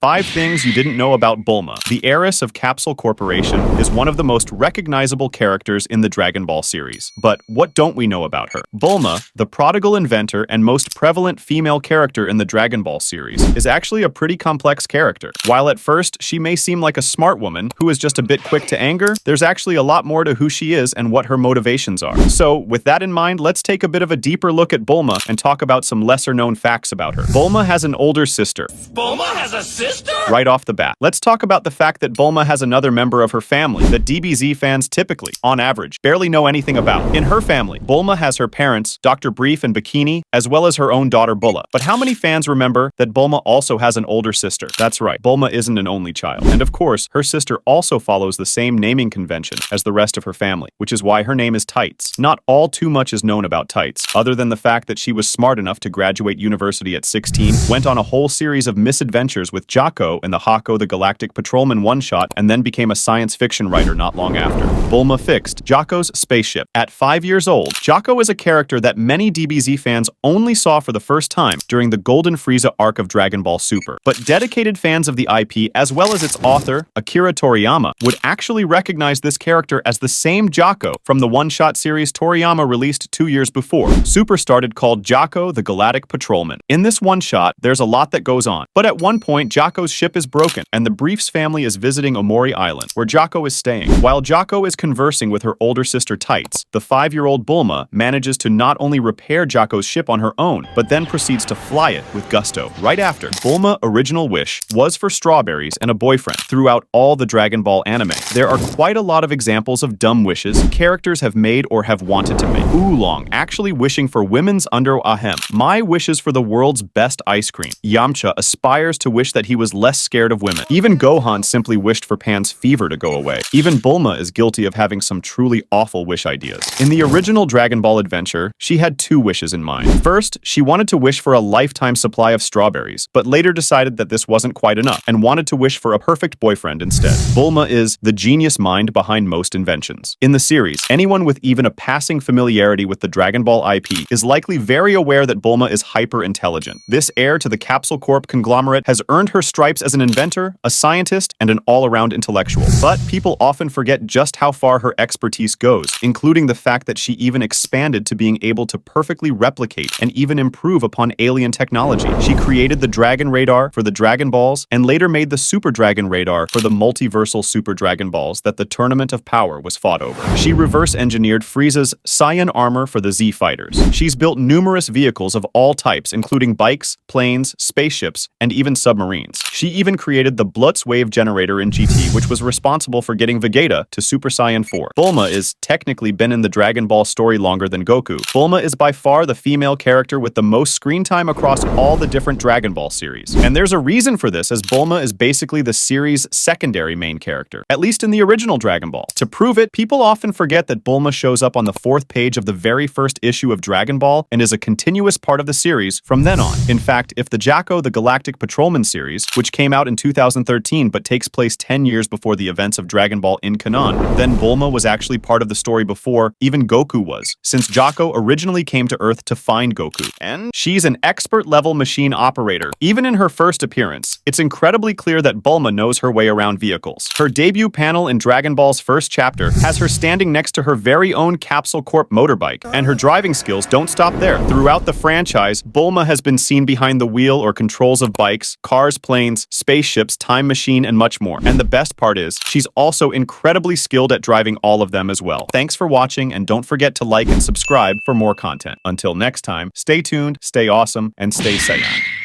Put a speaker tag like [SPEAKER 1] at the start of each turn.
[SPEAKER 1] 5 things you didn't know about Bulma. The heiress of Capsule Corporation is one of the most recognizable characters in the Dragon Ball series. But what don't we know about her? Bulma, the prodigal inventor and most prevalent female character in the Dragon Ball series, is actually a pretty complex character. While at first she may seem like a smart woman who is just a bit quick to anger, there's actually a lot more to who she is and what her motivations are. So, with that in mind, let's take a bit of a deeper look at Bulma and talk about some lesser-known facts about her. Bulma has an older sister.
[SPEAKER 2] Bulma has a sister?
[SPEAKER 1] Right off the bat, let's talk about the fact that Bulma has another member of her family that DBZ fans typically, on average, barely know anything about. In her family, Bulma has her parents, Dr. Brief and Bikini, as well as her own daughter Bulla. But how many fans remember that Bulma also has an older sister? That's right, Bulma isn't an only child. And of course, her sister also follows the same naming convention as the rest of her family, which is why her name is Tights. Not all too much is known about Tights, other than the fact that she was smart enough to graduate university at 16, went on a whole series of misadventures with Jocko in the Hako the Galactic Patrolman one-shot, and then became a science fiction writer not long after. Bulma fixed Jocko's spaceship. At 5 years old, Jocko is a character that many DBZ fans only saw for the first time during the Golden Frieza arc of Dragon Ball Super. But dedicated fans of the IP, as well as its author, Akira Toriyama, would actually recognize this character as the same Jocko from the one-shot series Toriyama released 2 years before. Super started called Jocko the Galactic Patrolman. In this one-shot, there's a lot that goes on. But at one point, Jocko's ship is broken, and the Brief's family is visiting Omori Island, where Jocko is staying. While Jocko is conversing with her older sister Tights, the 5-year-old Bulma manages to not only repair Jocko's ship on her own, but then proceeds to fly it with gusto. Right after, Bulma's original wish was for strawberries and a boyfriend. Throughout all the Dragon Ball anime, there are quite a lot of examples of dumb wishes characters have made or have wanted to make. Oolong actually wishing for women's under ahem. My wishes for the world's best ice cream. Yamcha aspires to wish that he was less scared of women. Even Gohan simply wished for Pan's fever to go away. Even Bulma is guilty of having some truly awful wish ideas. In the original Dragon Ball adventure, she had 2 wishes in mind. First, she wanted to wish for a lifetime supply of strawberries, but later decided that this wasn't quite enough and wanted to wish for a perfect boyfriend instead. Bulma is the genius mind behind most inventions. In the series, anyone with even a passing familiarity with the Dragon Ball IP is likely very aware that Bulma is hyper-intelligent. This heir to the Capsule Corp conglomerate has earned her stripes as an inventor, a scientist, and an all-around intellectual. But people often forget just how far her expertise goes, including the fact that she even expanded to being able to perfectly replicate and even improve upon alien technology. She created the Dragon Radar for the Dragon Balls and later made the Super Dragon Radar for the multiversal Super Dragon Balls that the Tournament of Power was fought over. She reverse-engineered Frieza's Saiyan armor for the Z Fighters. She's built numerous vehicles of all types, including bikes, planes, spaceships, and even submarines. She even created the Blutz wave generator in GT, which was responsible for getting Vegeta to Super Saiyan 4. Bulma is technically been in the Dragon Ball story longer than Goku. Bulma is by far the female character with the most screen time across all the different Dragon Ball series. And there's a reason for this, as Bulma is basically the series' secondary main character, at least in the original Dragon Ball. To prove it, people often forget that Bulma shows up on the 4th page of the very first issue of Dragon Ball and is a continuous part of the series from then on. In fact, if the Jocko the Galactic Patrolman series, which came out in 2013 but takes place 10 years before the events of Dragon Ball in canon, then Bulma was actually part of the story before even Goku was, since Jocko originally came to Earth to find Goku. And she's an expert-level machine operator. Even in her first appearance, it's incredibly clear that Bulma knows her way around vehicles. Her debut panel in Dragon Ball's first chapter has her standing next to her very own Capsule Corp motorbike, and her driving skills don't stop there. Throughout the franchise, Bulma has been seen behind the wheel or controls of bikes, cars, planes, spaceships, time machine, and much more. And the best part is, she's also incredibly skilled at driving all of them as well. Thanks for watching, and don't forget to like and subscribe for more content. Until next time, stay tuned, stay awesome, and stay Saiyan.